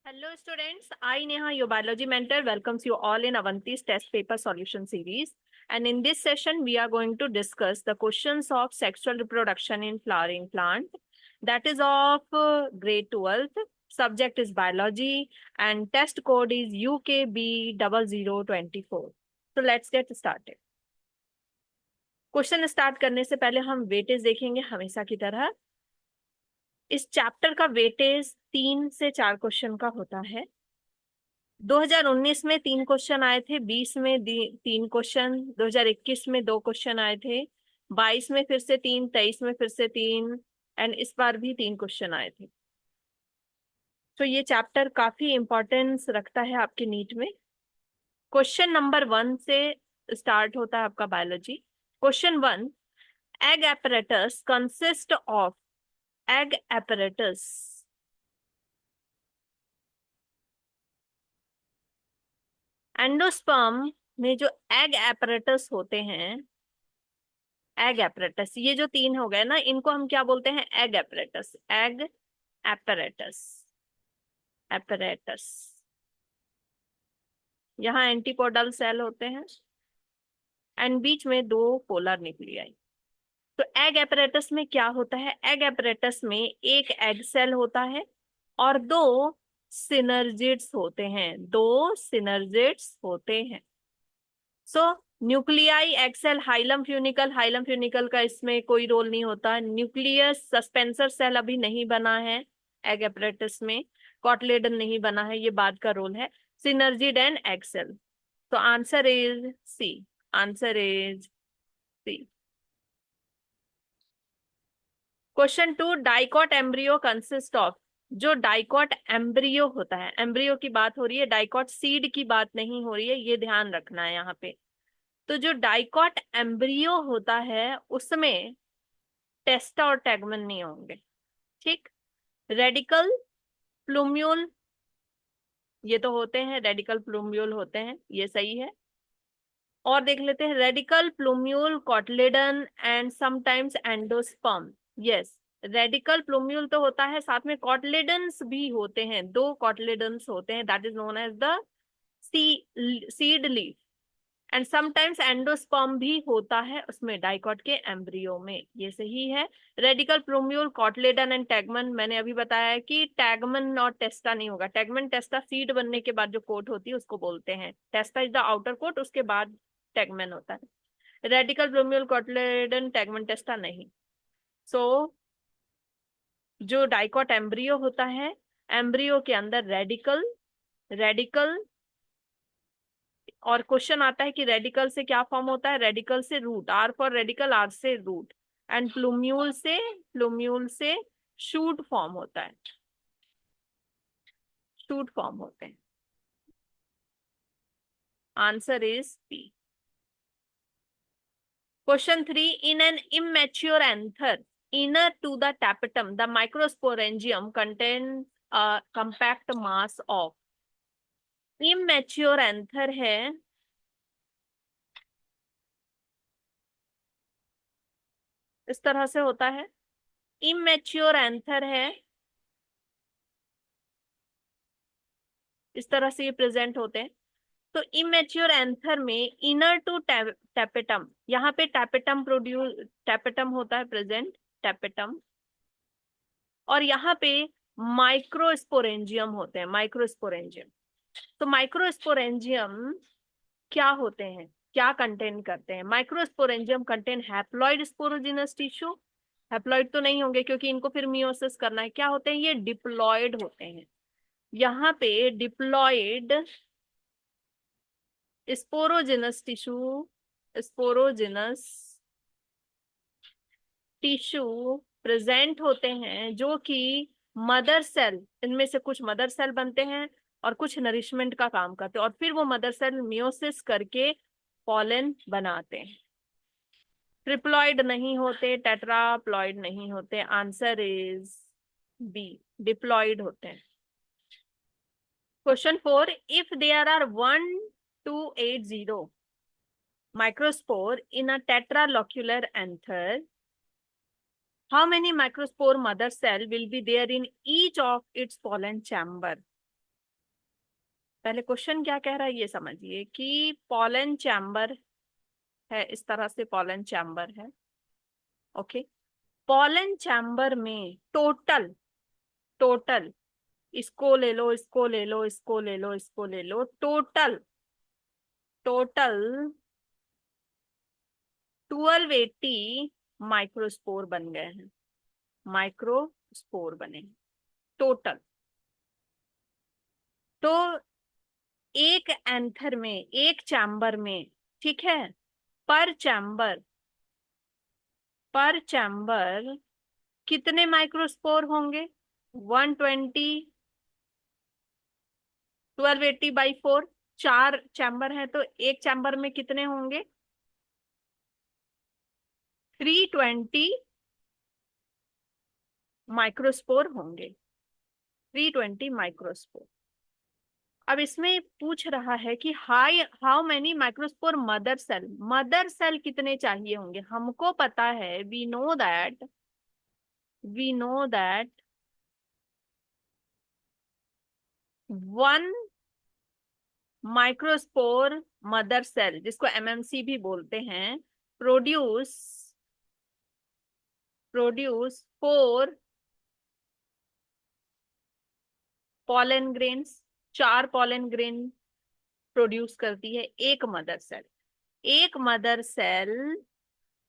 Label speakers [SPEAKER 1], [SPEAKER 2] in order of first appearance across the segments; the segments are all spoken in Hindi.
[SPEAKER 1] Hello students, I Neha, your biology mentor, welcomes you all in Avanti's test paper solution series. And in this session, we are going to discuss the questions of sexual reproduction in flowering plant. That is of grade 12th. Subject is biology and test code is UKB0024. So let's get started. Question start करने से पहले हम वेटेज देखेंगे हमेशा की तरह। इस चैप्टर का वेटेज 3 से 4 क्वेश्चन का होता है। 2019 में 3 क्वेश्चन आए थे, 20 में 3 क्वेश्चन, 2021 में 2 क्वेश्चन आए थे, 22 में फिर से 3, 23 में फिर से 3 एंड इस बार भी 3 क्वेश्चन आए थे। तो ये चैप्टर काफी इंपॉर्टेंस रखता है आपके नीट में। क्वेश्चन नंबर 1 से स्टार्ट होता है आपका biology. Question 1, egg apparatus consist of egg apparatus endosperm में जो एग apparatus होते हैं, एग apparatus, ये जो 3 हो गए ना, इनको हम क्या बोलते हैं? Egg apparatus, egg apparatus, apparatus। यहाँ एंटीपोडल सेल होते हैं एंड बीच में 2 पोलर न्यूक्लियाई। तो एग apparatus में क्या होता है? एग apparatus में एक एग सेल होता है और 2 सिनर्जिड्स होते हैं, 2 सिनर्जिड्स होते हैं। So nuclei egg cell hilum funicle, hilum funicle का इसमें कोई रोल नहीं होता। न्यूक्लियस सस्पेंसर सेल अभी नहीं बना है एग apparatus में, कॉटलेडन नहीं बना है, ये बाद का रोल है। Synergid and egg cell. तो answer is C, answer is C. Question 2, dicot embryo consist of. जो डाइकॉट एम्ब्रियो होता है, एम्ब्रियो की बात हो रही है, डाइकॉट सीड की बात नहीं हो रही है, ये ध्यान रखना है यहाँ पे। तो जो डाइकॉट एम्ब्रियो होता है उसमें टेस्टा और टैगमन नहीं होंगे, ठीक। रेडिकल प्लूम्यूल ये तो होते हैं, रेडिकल प्लूम्यूल होते हैं, ये सही है। और देख लेते हैं, radicle plumule cotyledon and sometimes endosperm. Yes, radicle plumule तो होता है, साथ में कॉटलेडन्स भी होते हैं, 2 कॉटलेडन्स होते हैं, that is known as the seed leaf. And sometimes endosperm भी होता है उसमें, डाइकॉट के एम्ब्रियो में, ये सही है। रेडिकल प्लूम्यूल कॉटलेडन एंड टैगमन, मैंने अभी बताया है कि टैगमन और टेस्टा नहीं होगा। टैगमन टेस्टा सीड बनने के बाद जो कोट होती है उसको बोलते हैं, टेस्टा इज द आउटर कोट, उसके बाद टैगमन होता है। रेडिकल प्लूम्यूल कॉटलेडन टैगमन टेस्टा नहीं। सो जो डाइकॉट एम्ब्रियो होता है, एम्ब्रियो के अंदर रेडिकल, रेडिकल, और क्वेश्चन आता है कि रेडिकल से क्या फॉर्म होता है? रेडिकल से root, R for radicle, R से रूट, एंड प्लूम्यूल से, प्लूम्यूल से शूट फॉर्म होता है, शूट फॉर्म होते हैं। Answer is P. Question 3, in an immature anther inner to the tapetum the microsporangium contains a compact mass of। immature anther है, इस तरह से होता है, immature anther है, इस तरह से ये प्रेजेंट होते हैं। तो इमेच्योर एंथर में इनर टू टैपेटम, यहाँ पे टैपेटम प्रोड्यूस, टैपेटम होता है प्रेजेंट, टैपेटम, और यहाँ पे माइक्रोस्पोरेंजियम होते हैं, माइक्रोस्पोरेंजियम। तो माइक्रोस्पोरेंजियम क्या होते हैं, क्या कंटेन करते हैं? Microsporangium contain haploid sporogenous tissue. Haploid तो नहीं होंगे क्योंकि इनको फिर मियोसिस करना है। क्या होते हैं? ये डिप्लॉयड होते हैं। यहाँ पे diploid sporogenous tissue, sporogenous tissue present होते हैं, जो कि मदर सेल, इनमें से कुछ मदर सेल बनते हैं और कुछ नरिशमेंट का काम करते हैं, और फिर वो मदर सेल मियोसिस करके पॉलन बनाते हैं। ट्रिप्लॉइड नहीं होते, टेट्राप्लॉइड नहीं होते। आंसर इज बी, डिप्लॉइड होते हैं। Question 4, if there are 1280 microspore in a tetralocular anther, how many microspore mother cell will be there in each of its pollen chamber? पहले क्वेश्चन क्या कह रहा है ये समझिए कि पॉलन चैम्बर है, इस तरह से पॉलन चैम्बर है। ओके, पॉलन चैम्बर में टोटल टोटल, इसको ले लो, इसको ले लो, इसको ले लो, इसको ले लो, टोटल टोटल 1280 माइक्रोस्पोर बन गए हैं, माइक्रोस्पोर बने टोटल। तो एक एंथर में, एक चैम्बर में, ठीक है, पर चैम्बर, पर चैम्बर कितने माइक्रोस्पोर होंगे? 120, 1280/4, 4 चैम्बर है तो एक चैम्बर में कितने होंगे? 320 माइक्रोस्पोर होंगे, 320 माइक्रोस्पोर। अब इसमें पूछ रहा है कि how many microspore mother cell, mother cell कितने चाहिए होंगे? हमको पता है, we know that 1 microspore mother cell, जिसको एमएमसी भी बोलते हैं, produce produce 4 pollen grains, 4 pollen grain produce करती है एक मदर सेल। एक मदर सेल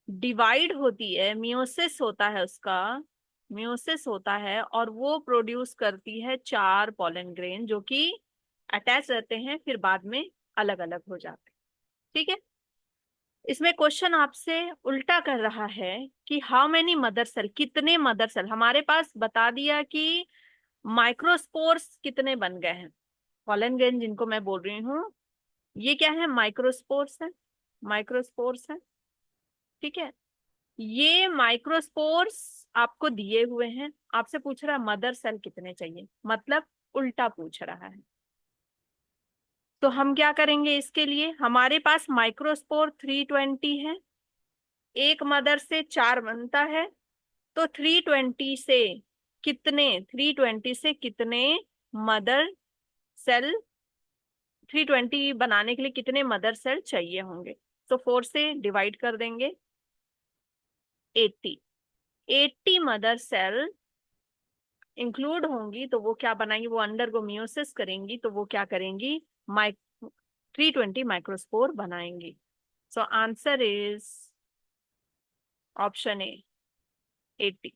[SPEAKER 1] डिवाइड होती है, मियोसिस होता है उसका, मियोसिस होता है, और वो प्रोड्यूस करती है 4 पॉलन ग्रेन जो कि अटैच रहते हैं, फिर बाद में अलग अलग हो जाते हैं। ठीक है, इसमें क्वेश्चन आपसे उल्टा कर रहा है कि हाउ मेनी मदर सेल, कितने मदर सेल। हमारे पास बता दिया कि माइक्रोस्पोर्स कितने बन गए हैं, पॉलन ग्रेन जिनको मैं बोल रही हूँ, ये क्या है? माइक्रोस्पोर्स है, माइक्रोस्पोर्स है। ठीक है, ये माइक्रोस्पोर्स आपको दिए हुए हैं, आपसे पूछ रहा है मदर सेल कितने चाहिए, मतलब उल्टा पूछ रहा है। तो हम क्या करेंगे इसके लिए? हमारे पास माइक्रोस्पोर 320 है, एक मदर से 4 बनता है, तो 320 से कितने मदर सेल, 320 बनाने के लिए कितने मदर सेल चाहिए होंगे? तो 4 से डिवाइड कर देंगे, 80, 80 मदर सेल इंक्लूड होंगी, तो वो क्या बनाएंगी? वो अंडर को मियोसिस करेंगी, तो वो क्या करेंगी? 320 माइक्रोस्पोर बनाएंगी। So answer is option A, 80।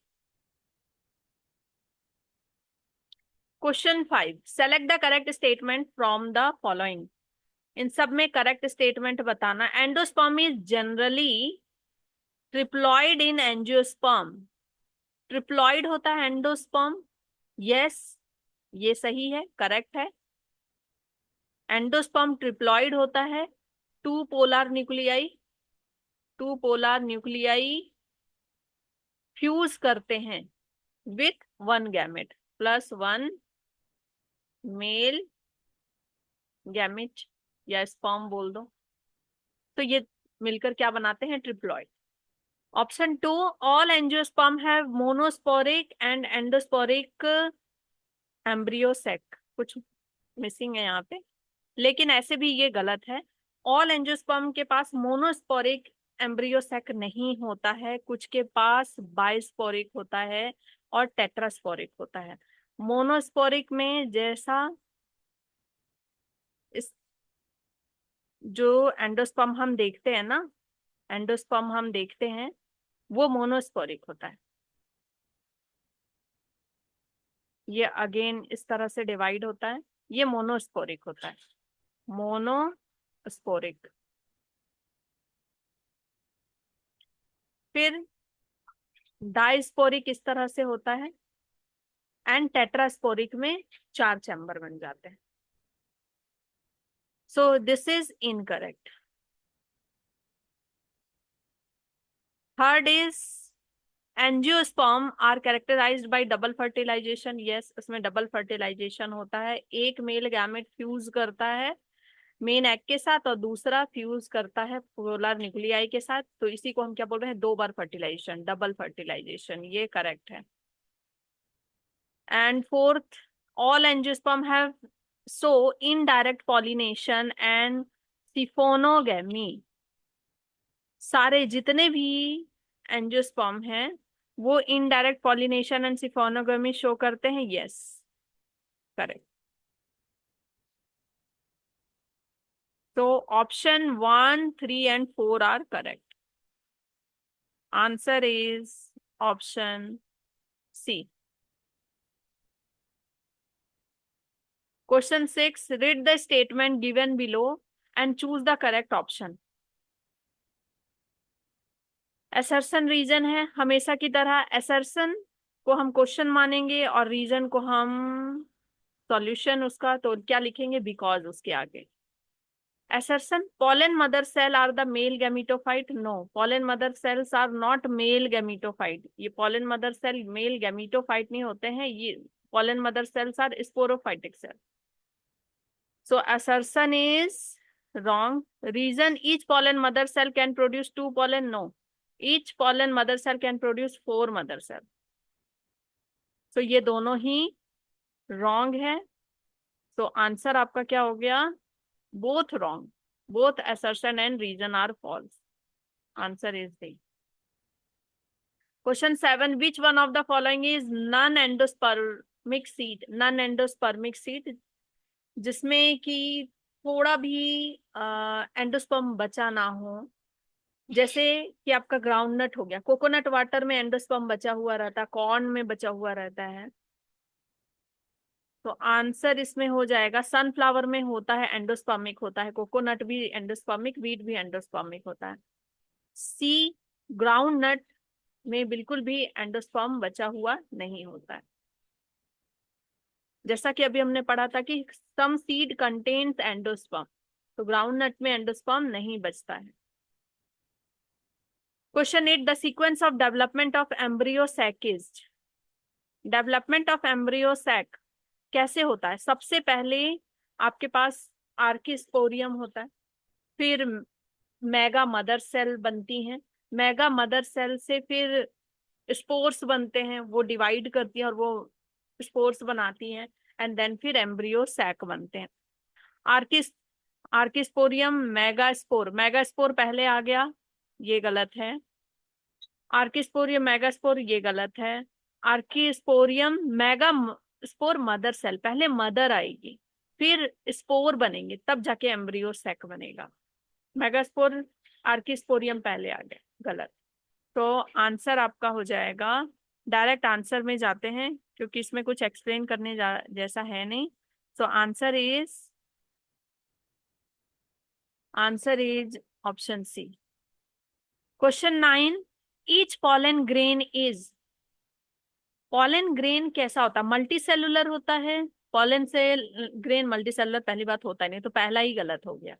[SPEAKER 1] Question 5, select the correct statement from the following. इन सब में करेक्ट स्टेटमेंट बताना। Endosperm is generally triploid in angiosperm, triploid होता है एंडोस्पर्म, यस, ये सही है, करेक्ट है। एंडोस्पर्म ट्रिप्लॉइड होता है, 2 polar nuclei, 2 polar nuclei fuse करते हैं with 1 gamete plus 1 male gamete, या स्पर्म बोल दो, तो ये मिलकर क्या बनाते हैं? Triploid. Option 2, all angiosperm have monosporic and endosporic embryo sac, कुछ मिसिंग है यहाँ पे, लेकिन ऐसे भी ये गलत है। ऑल एंजियोस्पर्म के पास मोनोस्पोरिक एम्ब्रियो सेक नहीं होता है, कुछ के पास बाइस्पोरिक होता है और टेट्रास्पोरिक होता है। मोनोस्पोरिक में जैसा इस जो एंडोस्पर्म हम देखते हैं ना, एंडोस्पर्म हम देखते हैं, वो मोनोस्पोरिक होता है। ये अगेन इस तरह से डिवाइड होता है, ये मोनोस्पोरिक होता है, मोनोस्पोरिक। फिर डाइस्पोरिक इस तरह से होता है, एंड टेट्रास्पोरिक में 4 चैम्बर बन जाते हैं। So this is incorrect. Third is angiosperm are characterized by double fertilization, yes, इसमें डबल फर्टिलाइजेशन होता है, एक मेल गैमेट फ्यूज करता है मेन एग के साथ और दूसरा फ्यूज करता है पोलर न्यूक्लियाई के साथ, तो इसी को हम क्या बोल रहे हैं? 2 बार फर्टिलाइजेशन, डबल फर्टिलाइजेशन, ये करेक्ट है। And fourth, all angiosperm have so indirect pollination and siphonogamy, सारे जितने भी एंजियोस्पर्म हैं वो indirect pollination and siphonogamy show करते हैं। Yes, correct. तो option 1, 3 and 4 are correct. Answer is option C. Question 6, read the statement given below and choose the correct option. Assertion reason है, हमेशा की तरह असर्शन को हम क्वेश्चन मानेंगे और रीजन को हम सॉल्यूशन उसका। तो क्या लिखेंगे? बिकॉज उसके आगे। assertion, pollen mother cell are the male gametophyte? No, pollen mother cells are not male gametophyte. ये pollen mother cell male gametophyte नहीं होते हैं, ये pollen mother cells are sporophytic cell. So assertion is wrong. Reason, each pollen mother cell can produce 2 pollen? No, each pollen mother cell can produce 4 mother cell. So ये दोनों ही wrong है। तो आंसर आपका क्या हो गया? Both wrong. Both assertion and reason are false. Answer is D. Question 7. Which one of the following is non-endospermic seed? Non-endospermic seed जिसमें कि थोड़ा भी एंडोस्पर्म बचा ना हो। जैसे कि आपका ग्राउंडनट हो गया, कोकोनट वाटर में एंडोस्पर्म बचा हुआ रहता है, कॉर्न में बचा हुआ रहता है। तो आंसर इसमें हो जाएगा, सनफ्लावर में होता है, एंडोस्पर्मिक होता है, कोकोनट भी एंडोस्पर्मिक, व्हीट भी एंडोस्पर्मिक होता है। सी, ग्राउंड नट में बिल्कुल भी एंडोस्पर्म बचा हुआ नहीं होता है। जैसा कि अभी हमने पढ़ा था कि सम सीड कंटेन्स एंडोस्पर्म, तो ग्राउंड नट में एंडोस्पर्म नहीं बचता है। Question 8, the sequence of development of embryo sac is. Development of embryo sac कैसे होता है? सबसे पहले आपके पास आर्किस्पोरियम होता है, फिर मेगा मदर सेल बनती हैं, मेगा मदर सेल से फिर स्पोर्स बनते हैं, वो डिवाइड करती हैं और वो स्पोर्स बनाती हैं, एंड देन फिर एम्ब्रियो सैक बनते हैं। आर्किस आर्किस्पोरियम मेगास्पोर, मेगास्पोर पहले आ गया, ये गलत है। आर्किस्पोरियम मेगास्पोर, ये गलत है। आर्किस्पोरियम मेगा स्पोर मदर सेल, पहले मदर आएगी फिर स्पोर बनेंगे तब जाके एम्ब्रियो सैक बनेगा। मेगास्पोर आर्किस्पोरियम पहले आ गया, गलत। तो आंसर आपका हो जाएगा, डायरेक्ट आंसर में जाते हैं क्योंकि इसमें कुछ एक्सप्लेन करने जैसा है नहीं। So answer is option C. Question 9, each pollen grain is. Pollen grain कैसा होता है? मल्टी सेलुलर होता है। पॉलन से ग्रेन मल्टी सेलुलर पहली बात होता नहीं, तो पहला ही गलत हो गया।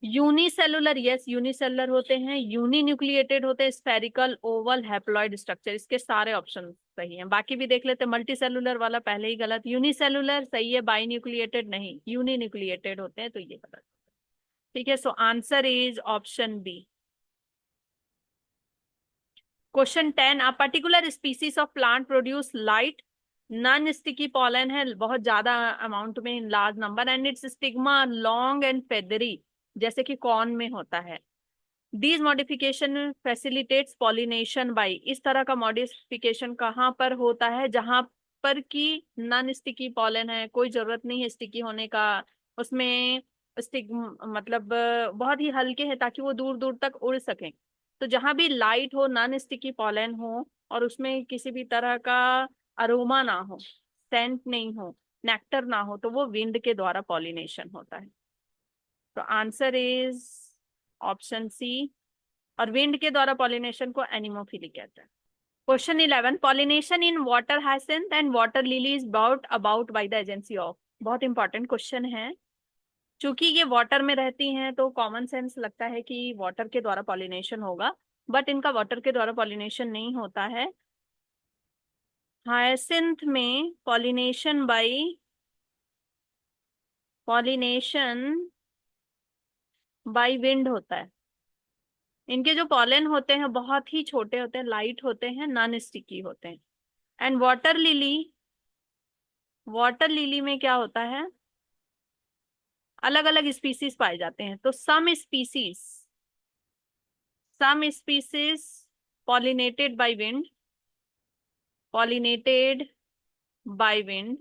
[SPEAKER 1] यूनिसेलुलर, यस यूनिसेलुलर होते हैं। यूनिन्यूक्लिएटेड होते हैं, स्फेरिकल ओवल हैप्लॉइड स्ट्रक्चर। इसके सारे ऑप्शन सही हैं, बाकी भी देख लेते हैं। मल्टी सेलुलर वाला पहले ही गलत। यूनिसेलुलर सही है, बाई न्यूक्लिएटेड नहीं, यूनिन्यूक्लिएटेड होते हैं, तो ये गलत। ठीक है, so answer is option B. Question 10, a particular species of plant produce light non sticky pollen है, बहुत ज्यादा अमाउंट में, in large number, and its stigma long and feathery, जैसे कि कॉर्न में होता है। These modification facilitates pollination by, इस तरह का मॉडिफिकेशन कहाँ पर होता है? जहां पर कि नॉन स्टिकी पॉलन है, कोई जरूरत नहीं है स्टिकी होने का, उसमें स्टिक मतलब बहुत ही हल्के हैं ताकि वो दूर दूर तक उड़ सकें। तो जहां भी लाइट हो, नॉन स्टिकी पॉलन हो, और उसमें किसी भी तरह का अरोमा ना हो, सेंट नहीं हो, नेक्टर ना हो, तो वो विंड के द्वारा पॉलिनेशन होता है। तो आंसर इज ऑप्शन सी। और विंड के द्वारा पॉलिनेशन को एनिमोफिली कहते हैं। Question 11, pollination in water hyacinth and water lily is brought about by the agency of. बहुत इंपॉर्टेंट क्वेश्चन है, क्योंकि ये वाटर में रहती हैं तो कॉमन सेंस लगता है कि वाटर के द्वारा पॉलिनेशन होगा, बट इनका वाटर के द्वारा पॉलिनेशन नहीं होता है। हाइसिंथ में पॉलिनेशन बाय विंड होता है। इनके जो पॉलन होते हैं बहुत ही छोटे होते हैं, लाइट होते हैं, नॉन स्टिकी होते हैं। एंड वाटर लिली में क्या होता है? अलग अलग स्पीसीज पाए जाते हैं। तो some species pollinated by wind, pollinated by wind,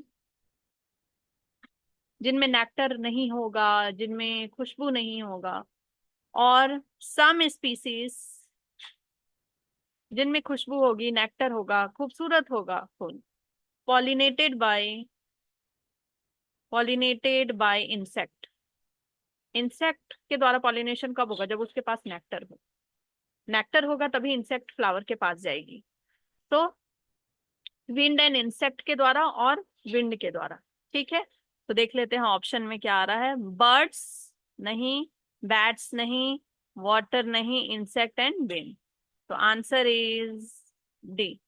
[SPEAKER 1] जिनमें नेक्टर नहीं होगा, जिनमें खुशबू नहीं होगा, और सम स्पीसीज जिनमें खुशबू होगी, नेक्टर होगा, खूबसूरत होगा फूल, पॉलिनेटेड बाय इंसेक्ट। इंसेक्ट के द्वारा पॉलिनेशन कब होगा? जब उसके पास नेक्टर हो। नेक्टर होगा तभी इंसेक्ट फ्लावर के पास जाएगी। तो विंड एंड इंसेक्ट के द्वारा और विंड के द्वारा। ठीक है, तो देख लेते हैं ऑप्शन में क्या आ रहा है। बर्ड्स नहीं, बैट्स नहीं, वाटर नहीं, इंसेक्ट एंड विंड। तो आंसर इज डी।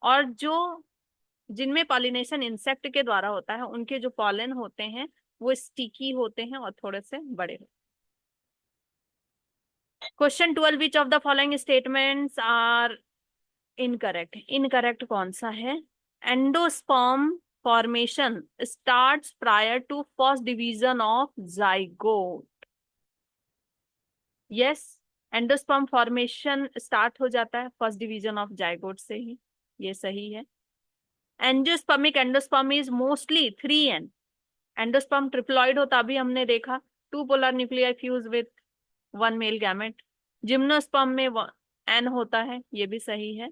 [SPEAKER 1] और जो जिनमें पॉलिनेशन इंसेक्ट के द्वारा होता है, उनके जो पॉलन होते हैं वो स्टिकी होते हैं और थोड़े से बड़े होते हैं। Question 12, which of the following statements are incorrect? Incorrect कौन सा है? Endosperm formation starts prior to first division of zygote. Yes, endosperm formation start हो जाता है फर्स्ट डिवीजन ऑफ जाइगोट से ही, ये सही है। Angiospermic endosperm is mostly 3n। Endosperm triploid होता अभी हमने देखा, 2 polar nuclei fuse with 1 male gamete. Gymnosperm में n होता है, ये भी सही है।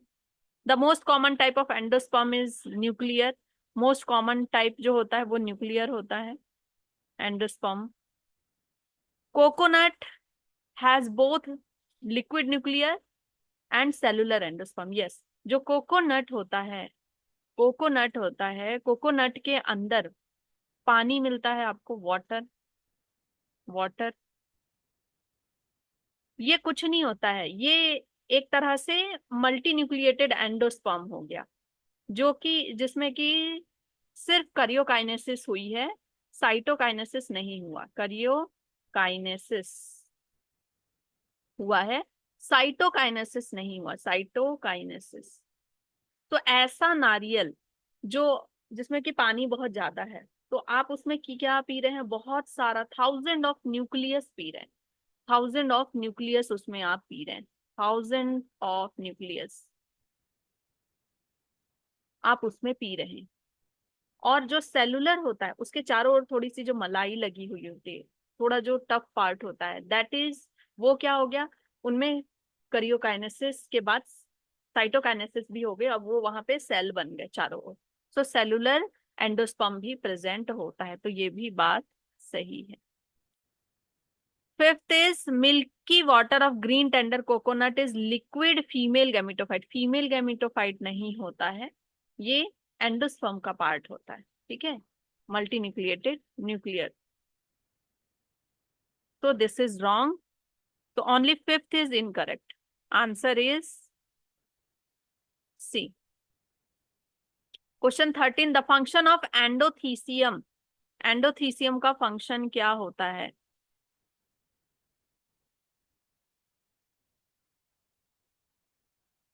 [SPEAKER 1] The most common type of endosperm is nuclear. Most common type जो होता है वो न्यूक्लियर होता है endosperm. Coconut has both liquid nuclear and cellular endosperm. Yes, जो कोकोनट के अंदर पानी मिलता है आपको, वाटर। वाटर ये कुछ नहीं होता है, ये एक तरह से मल्टी न्यूक्लिएटेड एंडोस्पर्म हो गया, जो कि जिसमें कि सिर्फ करियोकाइनेसिस हुई है, साइटोकाइनेसिस नहीं हुआ। करियोकाइनेसिस हुआ है, साइटोकाइनेसिस नहीं हुआ। साइटोकाइनेसिस। तो ऐसा नारियल जो जिसमें कि पानी बहुत ज्यादा है, तो आप उसमें की क्या पी रहे हैं? बहुत सारा थाउजेंड ऑफ न्यूक्लियस पी रहे हैं। थाउजेंड ऑफ न्यूक्लियस उसमें आप पी रहे हैं, थाउजेंड ऑफ न्यूक्लियस आप उसमें पी रहे हैं। और जो सेलुलर होता है उसके चारों ओर थोड़ी सी जो मलाई लगी हुई होती है, थोड़ा जो टफ पार्ट होता है, दैट इज वो क्या हो गया? उनमें करियोकाइनेसिस के बाद साइटोकाइनेसिस भी हो गए, अब वो वहां पे सेल बन गए चारों ओर। सो सेलुलर एंडोस्पर्म भी प्रेजेंट होता है, तो ये भी बात सही है। Fifth is milky water of green tender coconut is liquid female gametophyte. Female gametophyte नहीं होता है, ये एंडोस्पर्म का पार्ट होता है। ठीक है, मल्टी न्यूक्लिएटेड न्यूक्लियर। तो दिस इज रॉन्ग, तो only fifth is incorrect. Answer is C. Question 13, the function of endothecium. Endothecium का फंक्शन क्या होता है?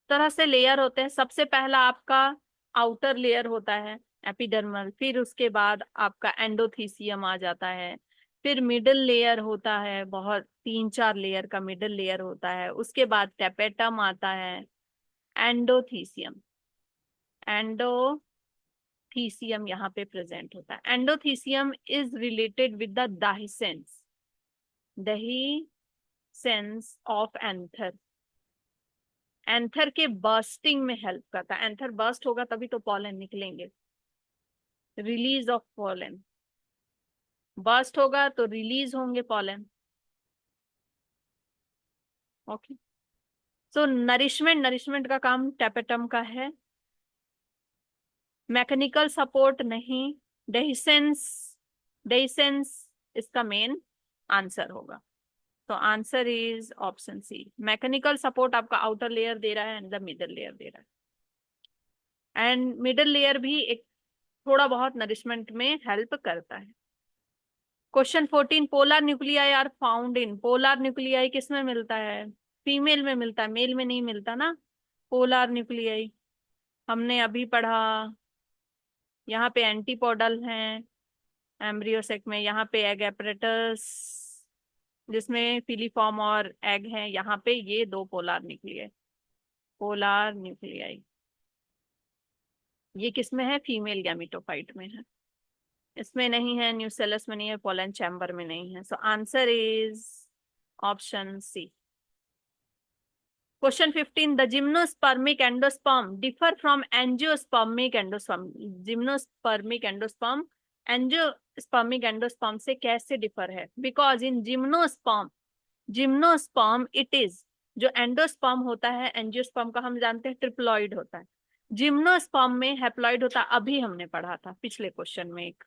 [SPEAKER 1] तरह से लेयर होते हैं। सबसे पहला आपका आउटर लेयर होता है एपिडर्मल, फिर उसके बाद आपका एंडोथीसियम आ जाता है, फिर मिडिल लेयर होता है, बहुत 3-4 लेयर का मिडिल लेयर होता है, उसके बाद टेपेटम आता है। एंडोथीसियम, एंडोथीसियम यहाँ पे प्रेजेंट होता है। Endothecium is related with the दही सेंस ऑफ एंथर। एंथर के बर्स्टिंग में हेल्प करता है। एंथर बर्स्ट होगा तभी तो पॉलन निकलेंगे, रिलीज ऑफ पॉलन। बर्स्ट होगा तो रिलीज होंगे पॉलन। ओके, सो नरिशमेंट का काम टेपेटम का है। मैकेनिकल सपोर्ट नहीं, डेहिसेंस, डेहिसेंस इसका मेन आंसर होगा। तो answer is option C. Mechanical support आपका आउटर लेयर दे रहा है एंड द मिडल लेयर दे रहा है, एंड मिडल लेयर भी एक थोड़ा बहुत नरिशमेंट में हेल्प करता है। Question 14, polar nuclei are found in. Polar nuclei किस में मिलता है? फीमेल में मिलता है, मेल में नहीं मिलता ना। पोलर न्यूक्लियाई हमने अभी पढ़ा, यहाँ पे एंटीपोडल हैं, एम्ब्रियो सेक में यहाँ पे एग एपरेटस जिसमें फिलीफॉर्म और एग है, यहाँ पे ये दो पोलार न्यूक्लियाई, पोलार न्यूक्लियाई। ये किसमें है? फीमेल गैमेटोफाइट में है। इसमें नहीं है, न्यूसेलस में नहीं है, पोलन चैम्बर में नहीं है। So answer is option C. Question 15, the gymnospermic endosperm differ from angiospermic endosperm. Gymnospermic endosperm angiospermic endosperm से कैसे डिफर है? Because in gymnosperm, gymnosperm it is, जो एंडोस्पर्म होता है, एंजियोस्पर्म का हम जानते हैं ट्रिप्लॉइड होता है, जिम्नोस्पर्म में हैप्लॉइड होता है। अभी हमने पढ़ा था पिछले क्वेश्चन में एक,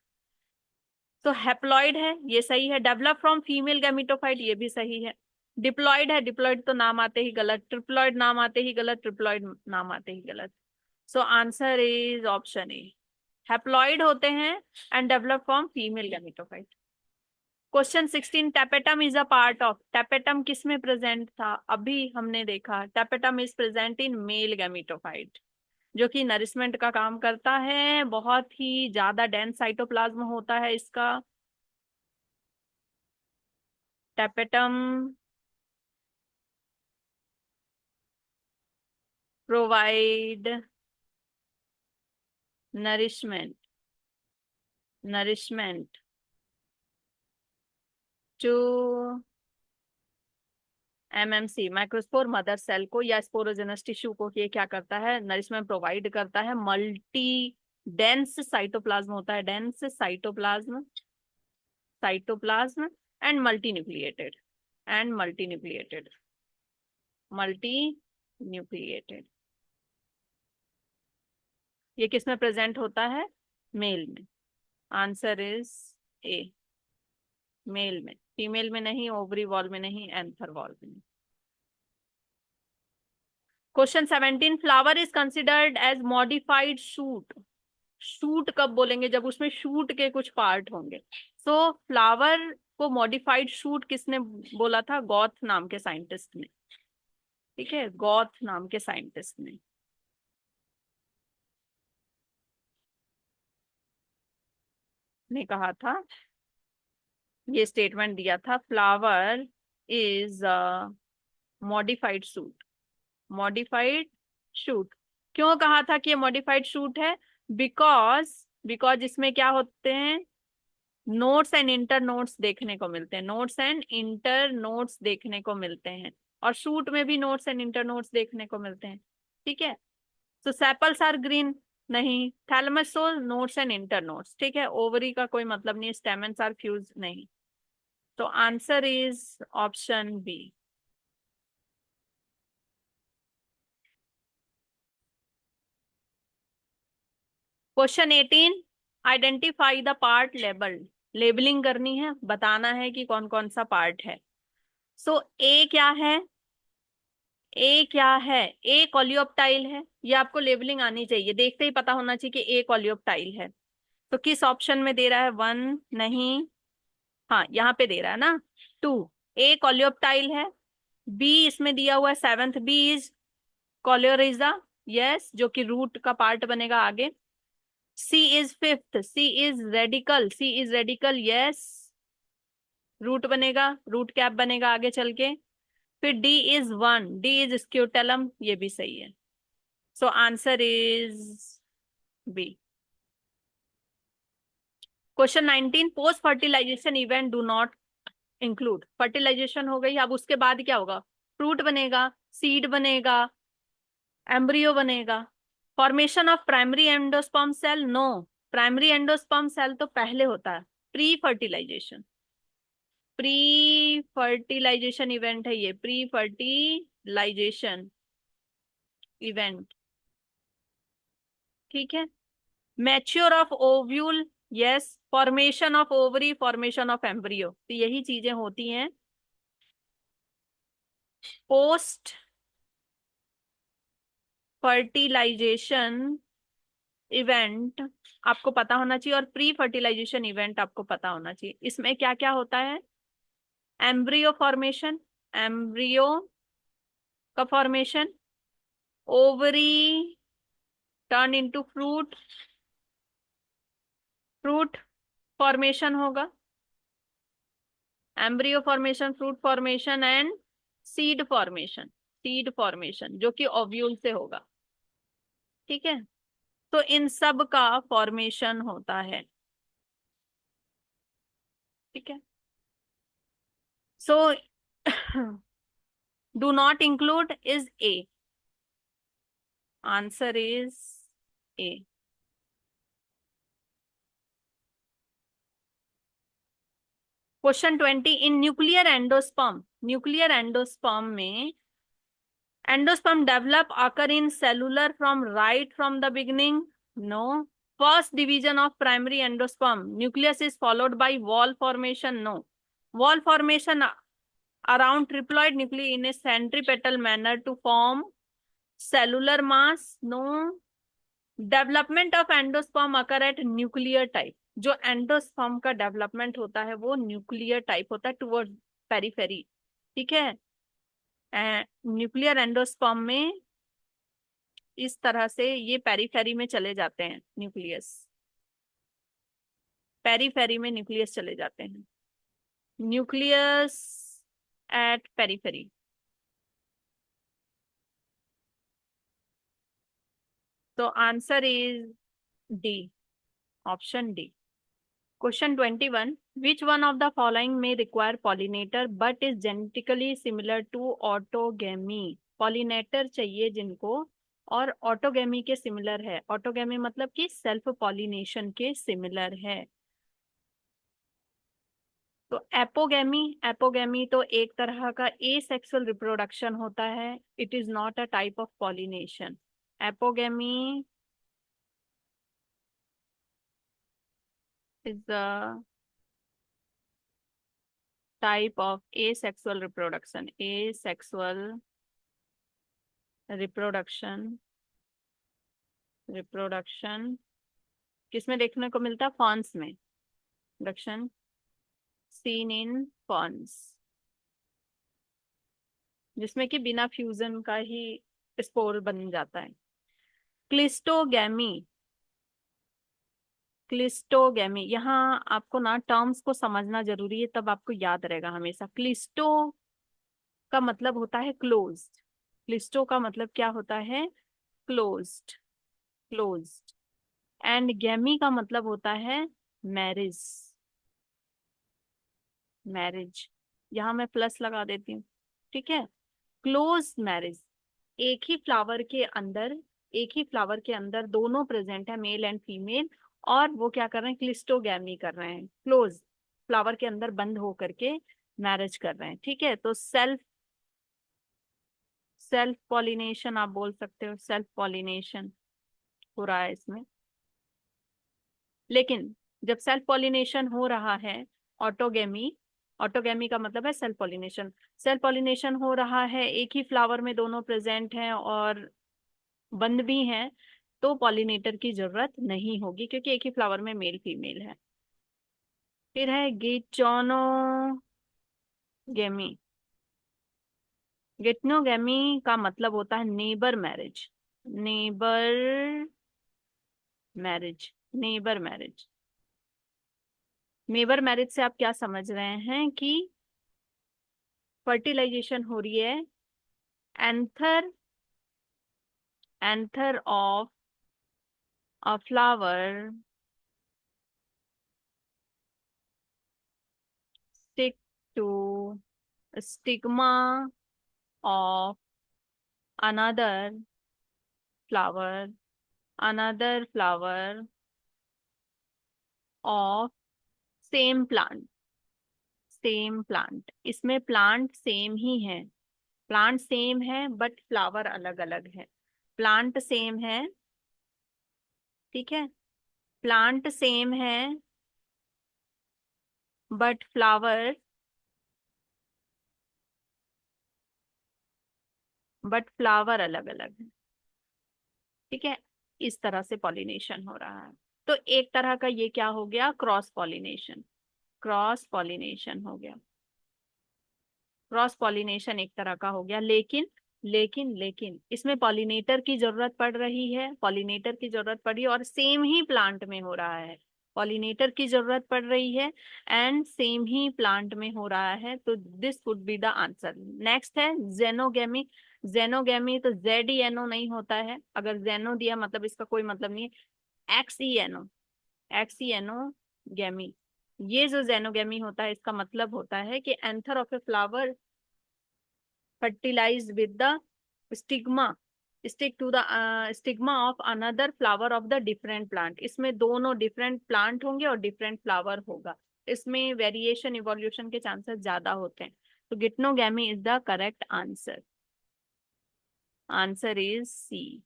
[SPEAKER 1] तो हैप्लॉइड है, ये सही है। डेवलप फ्रॉम फीमेल गैमेटोफाइट, ये भी सही है। डिप्लॉइड है, डिप्लॉइड तो नाम आते ही गलत, ट्रिप्लॉइड नाम आते ही गलत, ट्रिप्लॉइड नाम आते ही गलत। सो answer is option A, haploid होते हैं and develop from female gametophyte. Question 16, tapetum is a part of. Tapetum किस में प्रेजेंट था? अभी हमने देखा tapetum is present in male gametophyte, जो कि नरिशमेंट का काम करता है, बहुत ही ज्यादा डेंस साइटोप्लाज्म होता है इसका। Tapetum provide nourishment, nourishment to MMC, microspore mother cell को या स्पोरोजेनस टिश्यू को। ये क्या करता है? नरिशमेंट प्रोवाइड करता है। मल्टी डेंस साइटोप्लाज्म होता है, dense cytoplasm, cytoplasm and multi nucleated, and multi nucleated, multi nucleated. ये किस में प्रेजेंट होता है? मेल में। आंसर इज ए, मेल में, फीमेल में नहीं, ओवरी वॉल में नहीं, एंथर वॉल में नहीं। Question 17, flower is considered as modified shoot. Shoot कब बोलेंगे? जब उसमें शूट के कुछ पार्ट होंगे। सो फ्लावर को मॉडिफाइड शूट किसने बोला था? गॉथ नाम के साइंटिस्ट ने। ठीक है, गॉथ नाम के साइंटिस्ट ने कहा था, ये स्टेटमेंट दिया था, flower is modified shoot, modified shoot. क्यों कहा था कि ये मॉडिफाइड शूट है? बिकॉज, बिकॉज इसमें क्या होते हैं? नोट्स एंड इंटर नोट्स देखने को मिलते हैं, नोट्स एंड इंटर नोट्स देखने को मिलते हैं, और शूट में भी नोट्स एंड इंटर नोट्स देखने को मिलते हैं। ठीक है, तो सेपल्स आर ग्रीन, नहीं, thalamus so notes and inter notes. ठीक है, ओवरी का कोई मतलब नहीं, स्टेमन्स आर फ्यूज, नहीं। तो answer is option B. Question 18, identify the part labelled. Labelling करनी है, बताना है कि कौन कौन सा पार्ट है। सो ए क्या है? ए क्या है? ए कॉलियोप्टाइल है, ये आपको लेबलिंग आनी चाहिए, देखते ही पता होना चाहिए कि ए कॉलियोप्टाइल है। तो किस ऑप्शन में दे रहा है? वन नहीं, हाँ यहाँ पे दे रहा है ना, टू। ए कॉलियोप्टाइल है। बी इसमें दिया हुआ है seventh, B is coleorhiza, yes, जो कि रूट का पार्ट बनेगा आगे। C is fifth, C is radicle, C is radicle, yes, root बनेगा, रूट कैप बनेगा आगे चल के। फिर D is one, D is scutellum, ये भी सही है। So answer is B. Question 19, post fertilisation event do not include. Fertilisation हो गई, अब उसके बाद क्या होगा? फ्रूट बनेगा, सीड बनेगा, एम्ब्रियो बनेगा। Formation of primary endosperm cell, no, primary endosperm cell तो पहले होता है, pre fertilization, pre fertilization event है ये, प्री फर्टिलाइजेशन इवेंट। ठीक है, mature of ovule, yes, formation of ovary, formation of embryo, तो यही चीजें होती हैं पोस्ट फर्टिलाइजेशन इवेंट। आपको पता होना चाहिए, और प्री फर्टिलाइजेशन इवेंट आपको पता होना चाहिए। इसमें क्या क्या होता है? एम्ब्रियो फॉर्मेशन, एम्ब्रियो का formation, ovary turn into fruit, fruit formation होगा, embryo formation, fruit formation and seed formation. Seed formation जो कि ओव्यूल से होगा, ठीक है। तो इन सब का फॉर्मेशन होता है, ठीक है। So do not include is A, answer is A. Question 20, in nuclear endosperm, nuclear endosperm में endosperm develop occur in cellular from right from the beginning, no. First division of primary endosperm, nucleus is followed by wall formation, no. Wall formation around triploid nuclei in a centripetal manner to form cellular mass, no. Development of endosperm occur at nuclear type, जो एंडोस्पर्म का डेवलपमेंट होता है वो न्यूक्लियर टाइप होता है टुवर्ड पेरीफेरी, ठीक है। न्यूक्लियर एंडोस्पर्म में इस तरह से ये पेरीफेरी में चले जाते हैं, न्यूक्लियस पेरीफेरी में न्यूक्लियस चले जाते हैं, न्यूक्लियस एट पेरीफेरी। तो answer is D, option D. Question 21. Which one of the following may require pollinator but is genetically similar to autogamy? Pollinator चाहिए जिनको और ऑटोगेमी के सिमिलर है। ऑटोगेमी मतलब कि सेल्फ पॉलिनेशन के सिमिलर है। तो एपोगेमी, एपोगेमी तो एक तरह का एसेक्सुअल रिप्रोडक्शन होता है, it is not a type of pollination. Apogamy is the type of asexual reproduction, asexual reproduction किसमें देखने को मिलता है? फॉन्स में, रिप्रोडक्शन सीन इन फॉन्स, जिसमें कि बिना फ्यूजन का ही स्पोर बन जाता है। क्लिस्टोगैमी, क्लिस्टोगैमी, यहाँ आपको ना टर्म्स को समझना जरूरी है, तब आपको याद रहेगा हमेशा। क्लिस्टो का मतलब होता है क्लोज्ड, क्लिस्टो का मतलब क्या होता है? Closed, closed. एंड गैमी का मतलब होता है मैरिज, मैरिज। यहां मैं प्लस लगा देती हूँ, ठीक है। क्लोज मैरिज, एक ही फ्लावर के अंदर, एक ही फ्लावर के अंदर दोनों प्रेजेंट है, मेल एंड फीमेल, और वो क्या कर रहे हैं? क्लिस्टोगैमी कर रहे हैं, क्लोज फ्लावर के अंदर बंद होकर के मैरिज कर रहे हैं, ठीक है। तो सेल्फ, सेल्फ पॉलिनेशन आप बोल सकते हो, सेल्फ पॉलिनेशन हो रहा है इसमें। लेकिन जब सेल्फ पॉलिनेशन हो रहा है, ऑटोगेमी, ऑटोगेमी का मतलब है सेल्फ पॉलिनेशन, सेल्फ पॉलिनेशन हो रहा है, एक ही फ्लावर में दोनों प्रेजेंट हैं और बंद भी हैं, तो पॉलिनेटर की जरूरत नहीं होगी क्योंकि एक ही फ्लावर में मेल फीमेल है। फिर है गिचोनोगेमी, गिटनोगेमी का मतलब होता है neighbour marriage, neighbour marriage, neighbour marriage. Neighbour marriage से आप क्या समझ रहे हैं? कि फर्टिलाइजेशन हो रही है anther, anther of a flower stick to stigma of another flower, another flower of same plant, same plant. इसमें प्लांट सेम ही है, प्लांट सेम है बट फ्लावर अलग अलग है। प्लांट सेम है, ठीक है, प्लांट सेम है बट फ्लावर, बट फ्लावर अलग अलग है, ठीक है। इस तरह से पॉलिनेशन हो रहा है। तो एक तरह का ये क्या हो गया? क्रॉस पॉलिनेशन, क्रॉस पॉलिनेशन हो गया, क्रॉस पॉलिनेशन एक तरह का हो गया। लेकिन लेकिन लेकिन इसमें पॉलिनेटर की जरूरत पड़ रही है, पॉलिनेटर की जरूरत पड़ी और सेम ही प्लांट में हो रहा है, पॉलिनेटर की जरूरत पड़ रही है एंड सेम ही प्लांट में हो रहा है, तो this would be the answer. Next है जेनोगेमी। जेनोगेमी तो ZENO नहीं होता है, अगर जेनो दिया मतलब इसका कोई मतलब नहीं है। XENO, XENOगेमी, ये जो जेनोगेमी होता है इसका मतलब होता है कि anther of a flower fertilized with the stigma, stick to the stigma of another flower of the different plant। इसमें दोनों डिफरेंट प्लांट होंगे और डिफरेंट फ्लावर होगा, इसमें वेरिएशन इवोल्यूशन के चांसेस ज्यादा होते हैं। तो geitonogamy is the correct answer. Answer is C.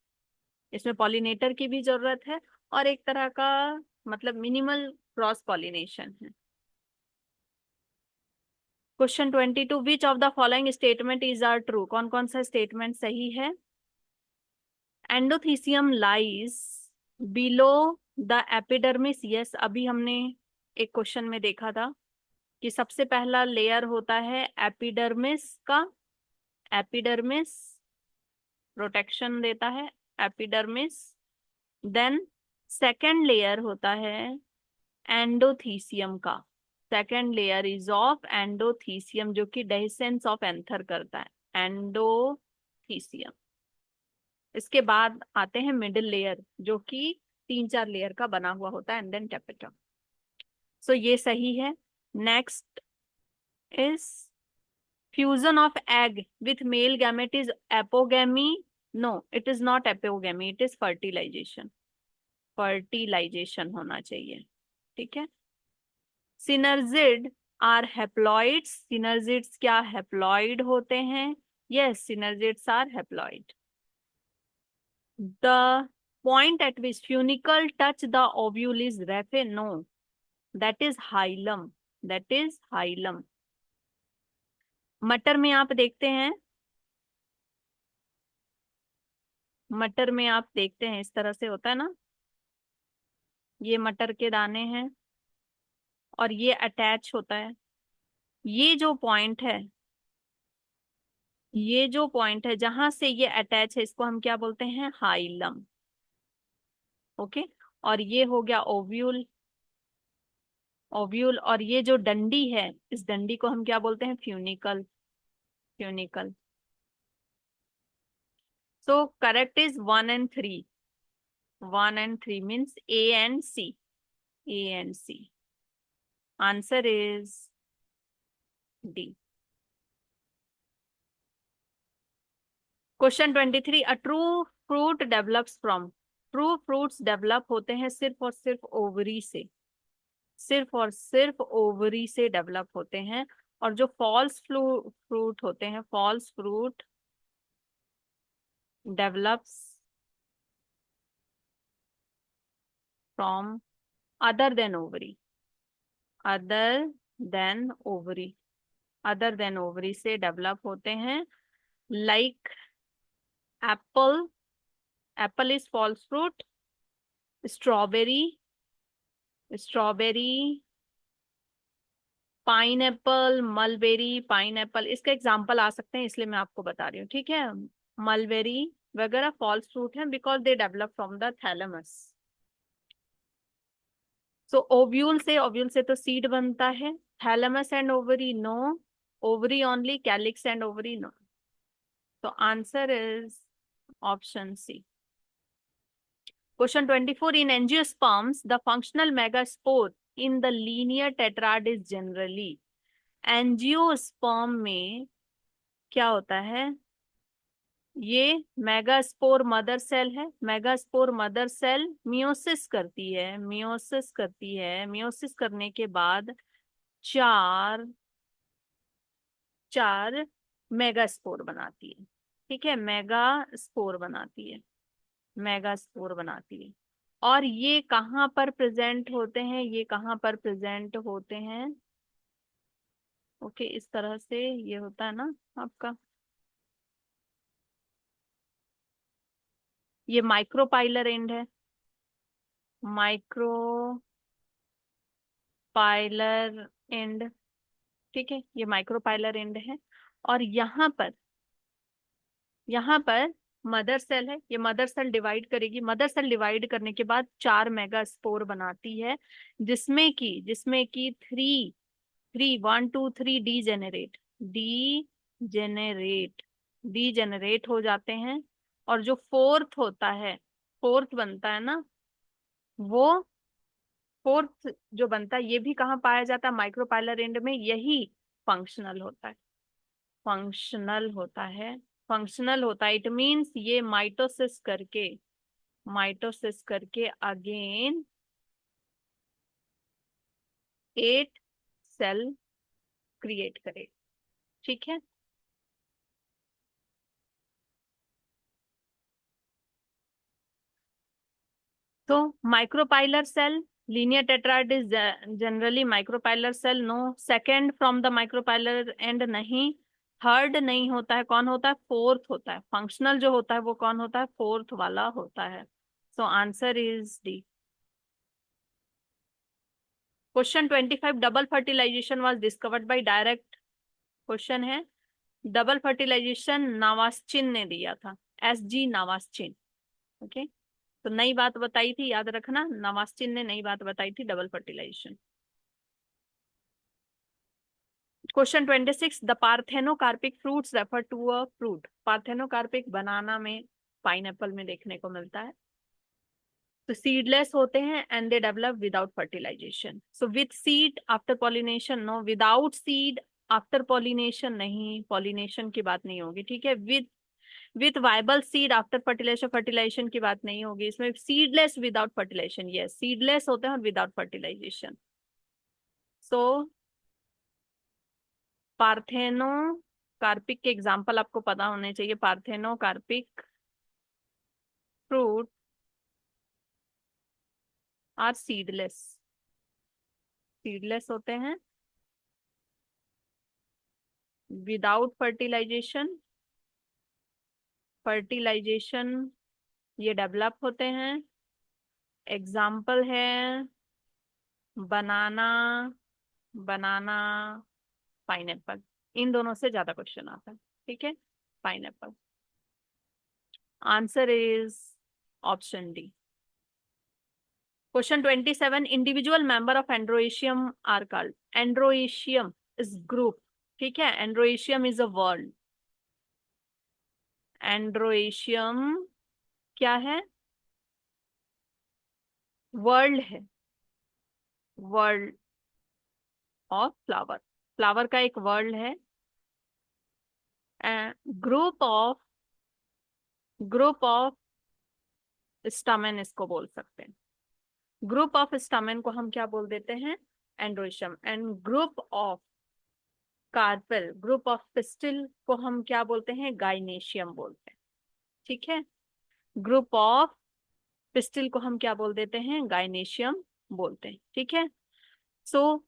[SPEAKER 1] इसमें पॉलिनेटर की भी जरूरत है और एक तरह का मतलब मिनिमल क्रॉस पॉलिनेशन है। Question 22, which of the following statement is are true? कौन कौन सा स्टेटमेंट सही है? Endothecium lies below the epidermis. Yes, अभी हमने एक क्वेश्चन में देखा था कि सबसे पहला लेयर होता है एपिडर्मिस का। एपिडर्मिस प्रोटेक्शन देता है, एपिडर्मिस। देन सेकेंड लेयर होता है एंडोथीसियम का। Second layer is of endothecium, जो कि डेhiscence ऑफ एंथर करता है, एंडोथीसियम। इसके बाद आते हैं मिडिल लेयर, जो कि 3-4 लेयर का बना हुआ होता है, एंड देन टेपेटम। सो ये सही है। Next is fusion of egg with male gamete is apogamy. No, it is not apogamy, it is fertilisation. Fertilisation होना चाहिए, ठीक है। Synergid are haploids. सिनर्जिड्स क्या हैप्लॉइड होते हैं? Yes, synergids are haploid. The point at which funicle touch the ovule is raphe. No, that is hilum. That is hilum. मटर में आप देखते हैं, मटर में आप देखते हैं इस तरह से होता है ना, ये मटर के दाने हैं और ये अटैच होता है। ये जो पॉइंट है, ये जो पॉइंट है जहां से ये अटैच है, इसको हम क्या बोलते हैं? हाइलम। ओके, और ये हो गया ओव्यूल। ओव्यूल, और ये जो डंडी है, इस डंडी को हम क्या बोलते हैं? Funicle. Funicle. So correct is 1 and 3. 1 and 3 means A and C. A and C. Answer is D. Question 23. A true fruit develops from. True fruits develop होते हैं सिर्फ और सिर्फ ओवरी से, सिर्फ और सिर्फ ओवरी से डेवलप होते हैं। और जो फॉल्स फ्रूट होते हैं, false fruit develops from other than ovary. Other than ovary, other than ovary से डेवलप होते हैं। Like apple, apple is false fruit. Strawberry, strawberry. Pineapple, mulberry, pineapple, इसका एग्जाम्पल आ सकते हैं, इसलिए मैं आपको बता रही हूँ, ठीक है। मलबेरी वगैरह फॉल्स फ्रूट हैं because they develop from the thalamus. So ovule से, ओव्यूल से तो सीड बनता है। Thalamus and ovary no, ovary only. Calyx and ovary no. तो answer is option C. Question 24. In angiosperms, the functional megaspore in the linear tetrad is generally. Angiosperm में क्या होता है? ये मेगास्पोर मदर सेल है। मेगास्पोर मदर सेल मियोसिस करती है, मियोसिस करती है। मियोसिस करने के बाद चार चार मेगास्पोर बनाती है, ठीक है। मेगास्पोर बनाती है, मेगास्पोर बनाती है। और ये कहाँ पर प्रेजेंट होते हैं? ये कहाँ पर प्रेजेंट होते हैं? ओके, इस तरह से ये होता है ना आपका, ये माइक्रोपाइलर एंड है। माइक्रोपाइलर एंड, ठीक है, ये माइक्रोपाइलर एंड है। और यहाँ पर मदर सेल है, ये मदर सेल डिवाइड करेगी, मदर सेल डिवाइड करने के बाद 4 मेगा स्पोर बनाती है, जिसमें की थ्री थ्री 1 2 3 डीजेनरेट डीजेनरेट हो जाते हैं। और जो फोर्थ होता है, फोर्थ बनता है ना, वो फोर्थ जो बनता है ये भी कहाँ पाया जाता है, माइक्रोपाइलर एंड में, यही फंक्शनल होता है। फंक्शनल होता है, फंक्शनल होता है, इट मीन्स ये माइटोसिस करके अगेन 8 सेल क्रिएट करे। ठीक है, तो micropylar cell, linear tetrad is generally micropylar cell, no. Second from the micropylar end नहीं, थर्ड नहीं होता है, कौन होता है, फोर्थ होता है। फंक्शनल जो होता है वो कौन होता है, फोर्थ वाला होता है। So answer is D. Question 25, double fertilization was discovered by direct, question है डबल फर्टिलाइजेशन नावास्चिन ने दिया था, SG नावास्चिन। ओके, तो नई बात बताई थी, याद रखना, नावास्चिन ने नई बात बताई थी double fertilisation. Question 26, the parthenocarpic fruits refer to a fruit. Parthenocarpic banana में, पाइनएप्पल में देखने को मिलता है। तो सीडलेस होते हैं and they develop without fertilization. So with seed after pollination, no. Without seed after pollination नहीं, पॉलिनेशन की बात नहीं होगी। ठीक है, with viable seed after fertilization, fertilization की बात नहीं होगी इसमें। Seedless without fertilization, yes, seedless होते हैं और विदाउट फर्टिलाइजेशन। सो पार्थेनो कार्पिक के एग्जाम्पल आपको पता होने चाहिए। Parthenocarpic fruit are seedless, seedless होते हैं, विदाउट फर्टिलाइजेशन, फर्टिलाइजेशन ये डेवलप होते हैं। एग्जाम्पल है बनाना, बनाना, पाइनएप्पल। इन दोनों से ज्यादा क्वेश्चन आता है। ठीक है, pineapple. Answer is option D. Question 27, individual member of androecium are called. Androecium is group. ठीक है, एंड्रोएशियम इज अ वर्ड। एंड्रोएशियम क्या है, वर्ल्ड है, वर्ल्ड ऑफ फ्लावर, फ्लावर का एक वर्ल्ड है। ग्रुप ऑफ स्टामेन इसको बोल सकते हैं। ग्रुप ऑफ स्टामेन को हम क्या बोल देते हैं, androecium. And group of carpel, group of pistil को हम क्या बोलते हैं, गाइनेशियम बोलते हैं। ठीक है, ग्रुप ऑफ पिस्टिल को हम क्या बोल देते हैं, गाइनेशियम बोलते हैं। ठीक है, सो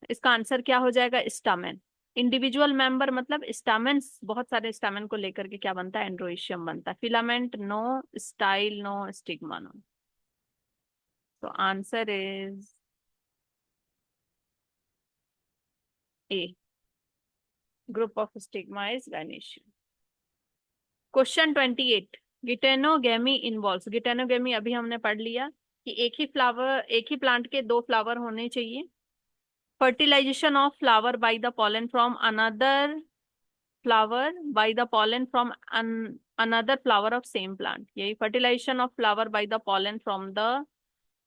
[SPEAKER 1] इसका आंसर क्या हो जाएगा, स्टामेन। इंडिविजुअल मेंबर मतलब स्टामेन, बहुत सारे स्टामेन को लेकर के क्या बनता है, एंड्रोएशियम बनता है। Filament no, style no, stigma no. तो answer is A, group of stigma is gynoecium. Question 28, geitonogamy involves. Geitonogamy अभी हमने पढ़ लिया कि एक ही फ्लावर, एक ही प्लांट के दो फ्लावर होने चाहिए। Fertilization of flower by the pollen from another flower by the pollen from another flower of same plant, यही fertilization of flower by the pollen from the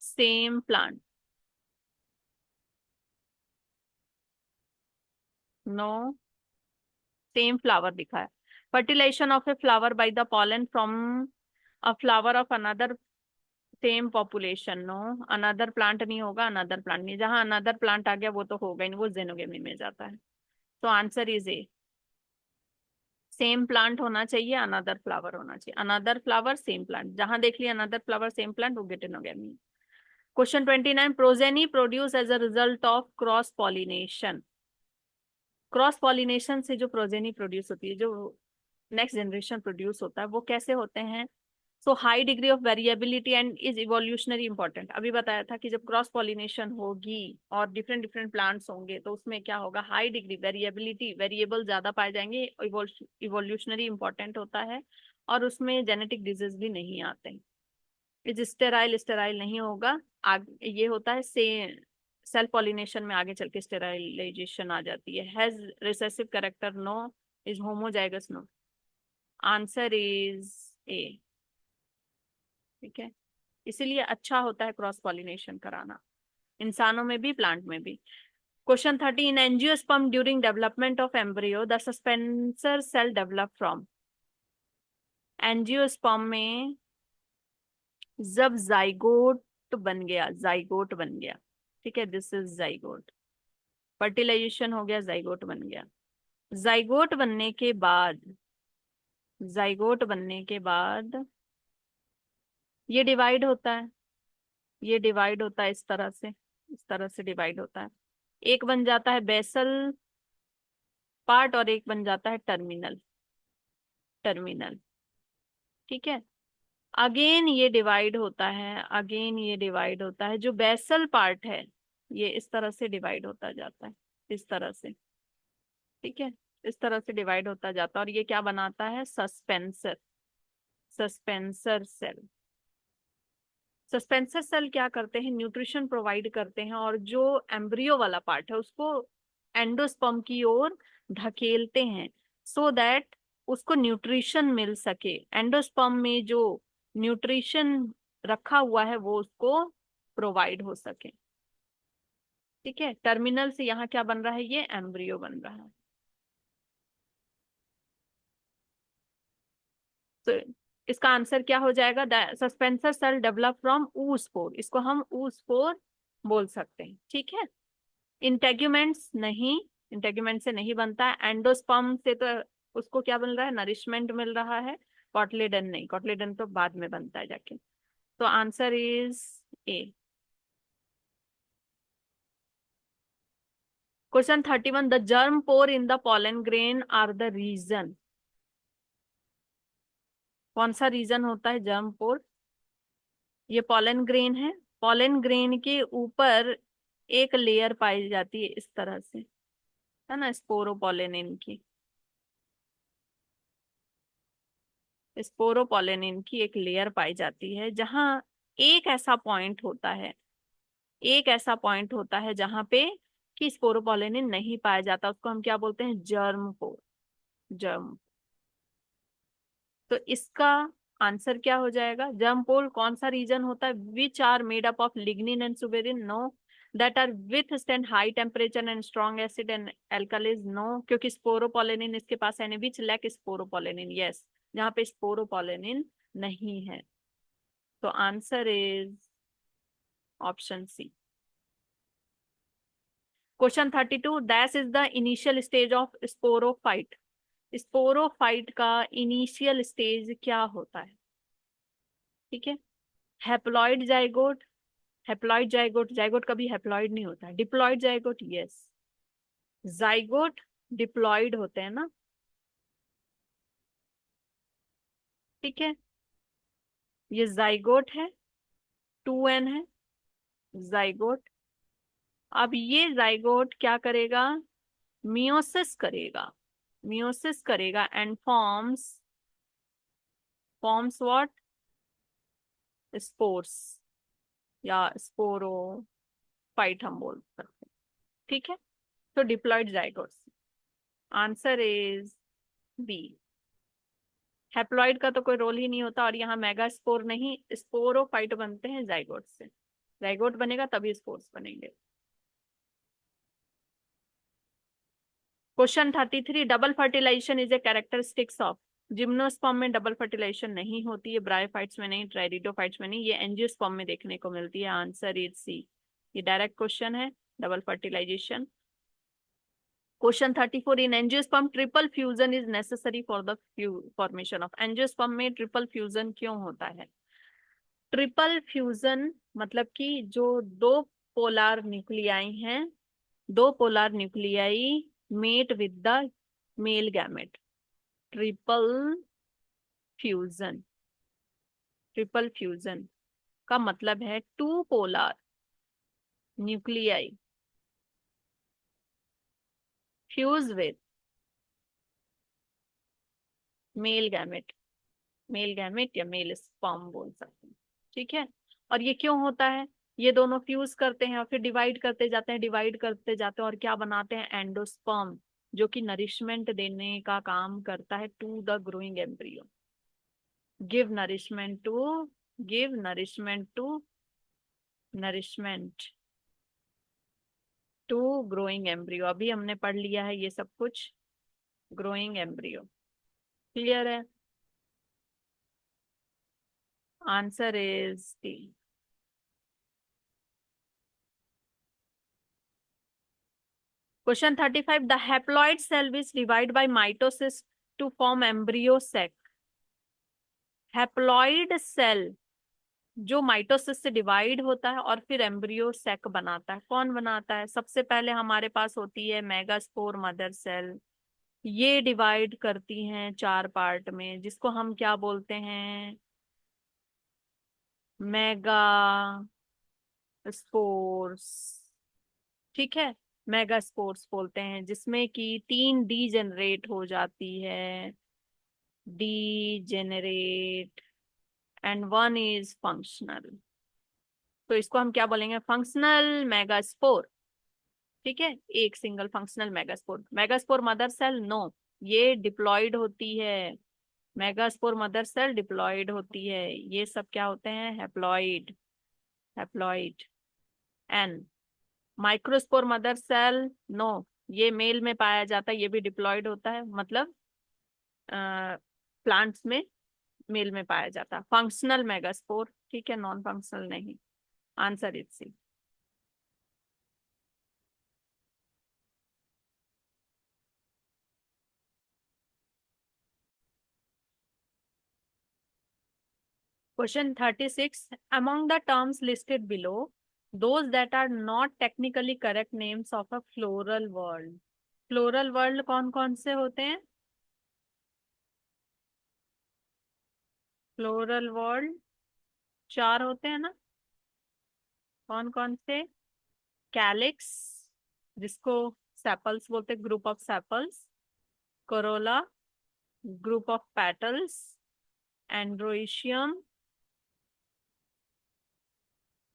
[SPEAKER 1] same plant। No, same flower दिखा है। fertilization of a flower by the pollen from a flower of another same population, no. Another plant नहीं होगा, अनदर प्लांट नहीं, जहां अनदर प्लांट आ गया वो तो होगा ही नहीं, वो जेनोगेमी में जाता है। तो answer is A, same plant होना चाहिए, अनदर फ्लावर होना चाहिए, अनदर फ्लावर सेम प्लांट, जहां देख लिया अनदर फ्लावर सेम प्लांट वो geitonogamy. Question 29, progeny produce as a result of cross pollination. Cross pollination से जो प्रोजेनी प्रोड्यूस होती है, जो नेक्स्ट जनरेशन प्रोड्यूस होता है, वो कैसे होते हैं। So high degree of variability and is evolutionary important. अभी बताया था कि जब क्रॉस पॉलिनेशन होगी और डिफरेंट डिफरेंट प्लांट्स होंगे तो उसमें क्या होगा, हाई डिग्री वेरिएबिलिटी, वेरिएबल ज्यादा पाए जाएंगे, इवोल्यूशनरी इंपॉर्टेंट होता है। और उसमें जेनेटिक डिजीज भी नहीं आते हैं। इज स्टेराइल, स्टेराइल नहीं होगा। ये होता है से सेल्फ पॉलिनेशन में आगे चल के स्टेराइलाइजेशन आ जाती है। Has recessive character, no. Is homozygous, no. Answer is A. ठीक है, इसीलिए अच्छा होता है क्रॉस पॉलिनेशन कराना, इंसानों में भी प्लांट में भी। Question 30, in angiosperm during development of embryo the suspensor cell develop from. Angiosperm में जब जाइगोट बन गया, जाइगोट बन गया, ठीक है, दिस इज जाइगोट, फर्टिलाइजेशन हो गया, जाइगोट बन गया। जाइगोट बनने के बाद, जाइगोट बनने के बाद ये डिवाइड होता है, ये डिवाइड होता है इस तरह से, इस तरह से डिवाइड होता है। एक बन जाता है बेसल पार्ट और एक बन जाता है टर्मिनल, टर्मिनल। ठीक है, अगेन ये डिवाइड होता है, अगेन ये डिवाइड होता है। जो बेसल पार्ट है ये इस तरह से डिवाइड होता जाता है, इस तरह से। ठीक है, इस तरह से डिवाइड होता जाता है और ये क्या बनाता है, suspensor, suspensor cell. Suspensor cell क्या करते हैं, न्यूट्रिशन प्रोवाइड करते हैं और जो एम्ब्रियो वाला पार्ट है उसको एंडोस्पर्म की ओर ढकेलते हैं, सो दैट उसको न्यूट्रिशन मिल सके। एंडोस्पर्म में जो न्यूट्रिशन रखा हुआ है वो उसको प्रोवाइड हो सके। ठीक है, टर्मिनल से यहाँ क्या बन रहा है, ये एम्ब्रियो बन रहा है। तो इसका आंसर क्या हो जाएगा, suspensor cell develop from oospore, इसको हम ऊस्पोर बोल सकते हैं। ठीक है, इंटेग्यूमेंट्स नहीं, इंटेग्यूमेंट से नहीं बनता है। एंडोस्पर्म से तो उसको क्या मिल रहा है, नरिशमेंट मिल रहा है। कॉटलेडन नहीं, कॉटलेडन तो बाद में बनता है जाके। तो answer is A. Question 31, the germ pore in the pollen grain are the region. कौन सा रीजन होता है जर्म पोर, ये पॉलन ग्रेन है। पॉलन ग्रेन के ऊपर एक लेयर पाई जाती है इस तरह से, है ना, स्पोरोपोलेनिन की, स्पोरोपोलेनिन की एक लेयर पाई जाती है जहां एक ऐसा पॉइंट होता है, एक ऐसा पॉइंट होता है जहां पे कि स्पोरोपोलेनिन नहीं पाया जाता, उसको हम क्या बोलते हैं, जर्म पोर, जर्म। तो इसका आंसर क्या हो जाएगा, जर्म पोर कौन सा रीजन होता है, which are made up of lignin and suberin, no. That are withstand high temperature and strong acid and alkalis, no, क्योंकि स्पोरोपोलेनिन इसके पास है, विच लैक स्पोरोपोलेनिन, यस, जहाँ पे स्पोरोपोलेनिन नहीं है। तो answer is option C. Question 32, dash is the initial stage of sporophyte. Sporophyte का इनिशियल स्टेज क्या होता है। ठीक है, haploid zygote, haploid zygote, zygote कभी हैप्लॉइड नहीं होता है। Diploid zygote, yes, zygote diploid होते हैं ना। ठीक है, ये जाइगोट है, 2n है जाइगोट। अब ये जाइगोट क्या करेगा, मियोसिस करेगा, मियोसिस करेगा and forms, forms what, spores या स्पोरोफाइट हम बोल सकते हैं। ठीक है, तो diploid zygotes, answer is B. Haploid का तो कोई रोल ही नहीं होता और यहाँ मेगास्पोर नहीं, स्पोरोफाइट बनते हैं जाइगोट से। जाइगोट बनेगा तभी स्पोर्स बनेंगे। Question 33, double fertilization is a characteristics of. Gymnosperm में डबल फर्टिलाइजेशन नहीं होती है, ब्रायोफाइट्स में नहीं, ट्राइडिडोफाइट्स में नहीं, ये एंजियोस्पर्म में देखने को मिलती है। आंसर इज सी, ये डायरेक्ट क्वेश्चन है, double fertilisation. Question 34, in angiosperm triple fusion is necessary for the formation of. Angiosperm में ट्रिपल फ्यूजन क्यों होता है। ट्रिपल फ्यूजन मतलब कि जो दो पोलार न्यूक्लियाई हैं, दो polar nuclei met with the male gamete, triple fusion. Triple fusion का मतलब है two polar nuclei fuse with male gamete, male gamete या मेल स्पर्म बोल सकते हैं। ठीक है। और ये क्यों होता है? ये दोनों फ्यूज करते हैं और फिर डिवाइड करते जाते हैं, डिवाइड करते जाते हैं, और क्या बनाते हैं? एंडोस्पर्म, जो कि नरिशमेंट देने का काम करता है to the growing embryo. Give nourishment to, give nourishment to, nourishment to growing embryo. अभी हमने पढ़ लिया है ये सब कुछ, ग्रोइंग एम्ब्रियो। क्लियर है? Answer is D. Question 35, the haploid cell which divide by mitosis to form embryo sac. Haploid cell जो माइटोसिस से डिवाइड होता है और फिर एम्ब्रियो सेक बनाता है, कौन बनाता है? सबसे पहले हमारे पास होती है मेगास्पोर मदर सेल। ये डिवाइड करती हैं चार पार्ट में, जिसको हम क्या बोलते हैं? Mega spores. ठीक है, मेगा स्पोर्स बोलते हैं, जिसमें कि तीन डी जनरेट हो जाती है, degenerate, and one is functional. तो इसको हम क्या बोलेंगे? Functional megaspore. ठीक है, एक single functional megaspore. Megaspore mother cell no, ये डिप्लॉयड होती है। मेगास्पोर मदर सेल डिप्लॉयड होती है। ये सब क्या होते हैं? Haploid, haploid. An microspore mother cell no, ये मेल में पाया जाता है, ये भी डिप्लॉयड होता है, मतलब प्लांट्स में मेल में पाया जाता है। फंक्शनल मेगास्पोर, ठीक है, नॉन फंक्शनल नहीं। Answer is C. Question 36. Among the terms listed below, those that are not technically correct names of a floral world. Floral world कौन कौन से होते हैं? फ्लोरल वर्ल्ड चार होते हैं ना? कौन कौन से? कैलिक्स, जिसको सेपल्स बोलते हैं, group of sepals. Corolla, group of petals. Androecium,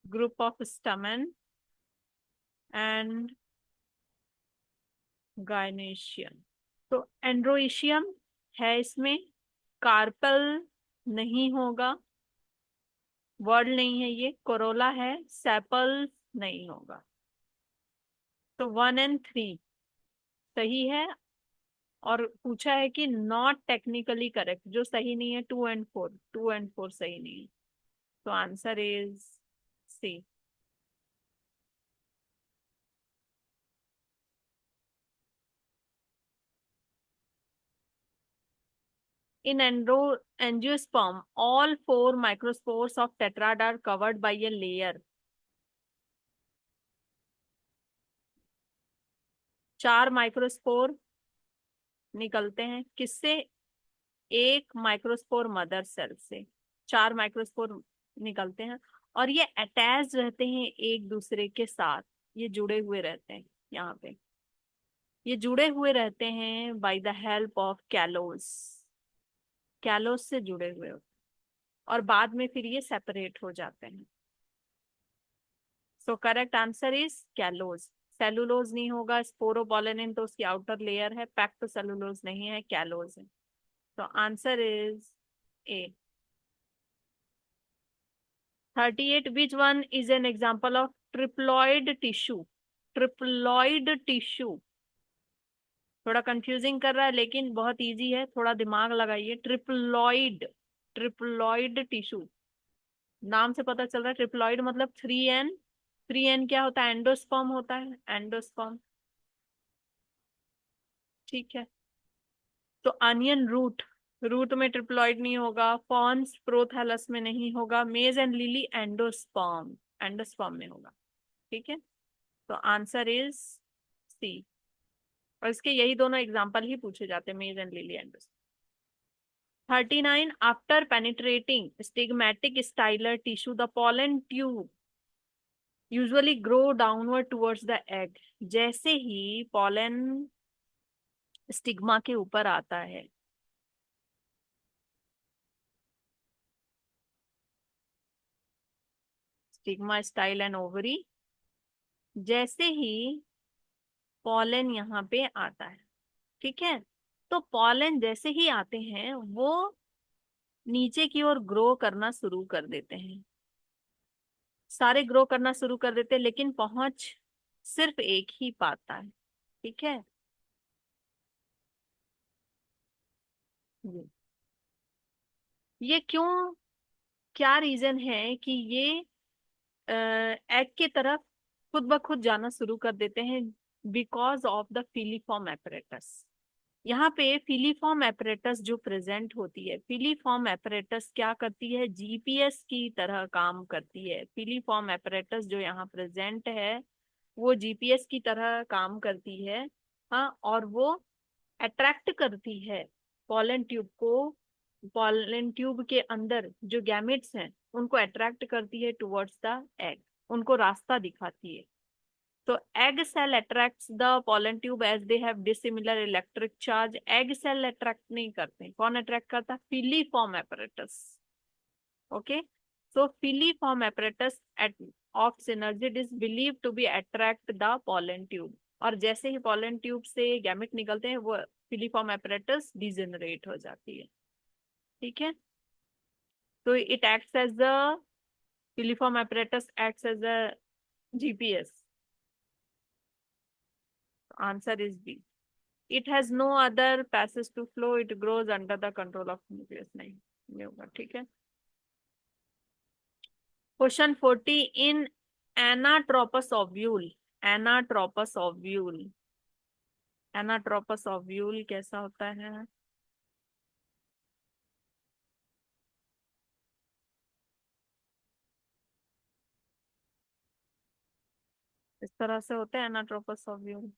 [SPEAKER 1] group of stamen. And gynoecium. तो एंड्रोइशियम है इसमें, कार्पल नहीं होगा, वर्ड नहीं है ये। कोरोला है, सेपल नहीं होगा। तो 1 और 3 सही है। और पूछा है कि नॉट टेक्निकली करेक्ट, जो सही नहीं है 2 और 4, 2 और 4 सही नहीं है। तो answer is C. In angiosperm, all four microspores of tetrad are covered by a layer. चार माइक्रोस्पोर निकलते हैं किससे? एक माइक्रोस्पोर मदर सेल से चार माइक्रोस्पोर निकलते हैं, और ये अटैच रहते हैं एक दूसरे के साथ। ये जुड़े हुए रहते हैं यहाँ पे, ये जुड़े हुए रहते हैं by the help of callose. Callus से जुड़े हुए होते हैं, और बाद में फिर ये सेपरेट हो जाते हैं। So correct answer is callus. Cellulose नहीं होगा, स्पोरोपोलेनिन तो उसकी आउटर लेयर है, पैक्टो सेलुलोज नहीं है, कैलोज है। तो answer is A. 38, which one is an example of triploid tissue? Triploid tissue थोड़ा कंफ्यूजिंग कर रहा है, लेकिन बहुत इजी है, थोड़ा दिमाग लगाइए। ट्रिप्लॉइड, ट्रिप्लॉइड टिश्यू, नाम से पता चल रहा है ट्रिप्लॉइड मतलब 3N। 3N क्या होता है? एंडोस्पर्म होता है, एंडोस्पर्म। ठीक है। तो अनियन रूट, रूट में ट्रिप्लॉइड नहीं होगा। फॉन्स प्रोथैलस में नहीं होगा। मेज एंड लिली एंडोस्पर्म, एंडोस्पर्म में होगा। ठीक है, तो आंसर इज सी। और इसके यही दोनों एग्जाम्पल ही पूछे जाते हैं, मेज and lily endosperm. 39, after penetrating stigmatic styler tissue the pollen tube usually grow downward towards the egg. जैसे ही पॉलन स्टिग्मा के ऊपर आता है, स्टिग्मा, स्टाइल एंड ओवरी। जैसे ही पॉलन यहाँ पे आता है, ठीक है, तो पॉलन जैसे ही आते हैं वो नीचे की ओर ग्रो करना शुरू कर देते हैं, सारे ग्रो करना शुरू कर देते हैं, लेकिन पहुंच सिर्फ एक ही पाता है। ठीक है। ये क्यों, क्या रीजन है कि ये एग की तरफ खुद ब खुद जाना शुरू कर देते हैं? Because of the filiform apparatus. यहाँ पे फिलीफॉर्म एपरेटस जो प्रेजेंट होती है, फिलीफॉर्म एपरेटस क्या करती है? जीपीएस की तरह काम करती है। फिलीफॉर्म एपरेटस जो यहाँ प्रेजेंट है वो जीपीएस की तरह काम करती है। हाँ, और वो अट्रैक्ट करती है पॉलन ट्यूब को। पॉलन ट्यूब के अंदर जो गैमेट्स हैं उनको अट्रैक्ट करती है टुवर्ड्स द एग, उनको रास्ता दिखाती है। तो egg cell attracts the pollen tube as they have dissimilar electric charge। egg cell attract नहीं करते, कौन अट्रैक्ट करता है? filiform apparatus। Okay, so filiform apparatus at of synergid is believed to be attract the pollen tube। और जैसे ही pollen tube से गैमेट निकलते हैं वो filiform apparatus डिजेनरेट हो जाती है। ठीक है, तो it acts as the filiform apparatus acts as a GPS। Answer is B। It has no other passage to flow, it grows under the control of nucleus। नहीं, ये होगा। ठीक है। Question 40, in anatropous ovule. Anatropous ovule, anatropous ovule कैसा होता है? इस तरह से होता है एनाट्रोपस ओव्यूल।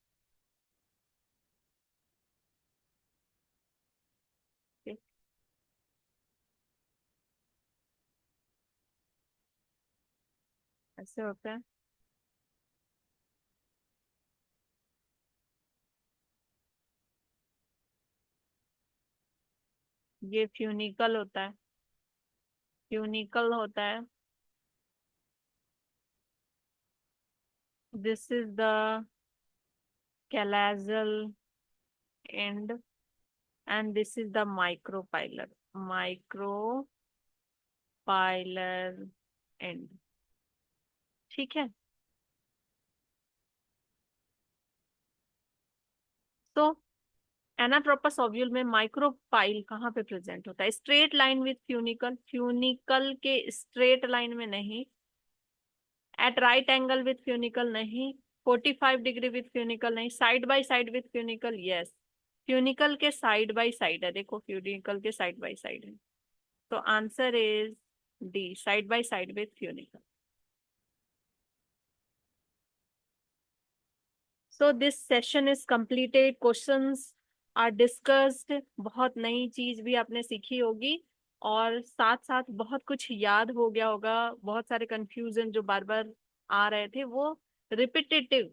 [SPEAKER 1] ऐसे होता है। ये फ्यूनिकल होता है, फ्यूनिकल होता है। This is the chalazal end and this is the micropylar, micropylar end. ठीक है। तो एनाट्रोपस ओव्यूल में माइक्रोपाइल कहाँ पे प्रेजेंट होता है? Straight line with funicle, funicle के स्ट्रेट लाइन में नहीं। At right angle with funicle नहीं। 45 डिग्री विथ फ्यूनिकल नहीं। Side by side with funicle, yes. Funicle के साइड बाय साइड है, देखो फ्यूनिकल के साइड बाय साइड है। तो answer is D, side by side with funicle. So this session is completed, questions are discussed. बहुत नई चीज भी आपने सीखी होगी और साथ साथ बहुत कुछ याद हो गया होगा। बहुत सारे कंफ्यूजन जो बार बार आ रहे थे वो रिपीटेटिव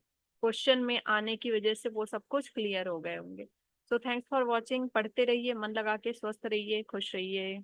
[SPEAKER 1] क्वेश्चन में आने की वजह से वो सब कुछ क्लियर हो गए होंगे। So thanks for watching. पढ़ते रहिए, मन लगा के, स्वस्थ रहिए, खुश रहिए।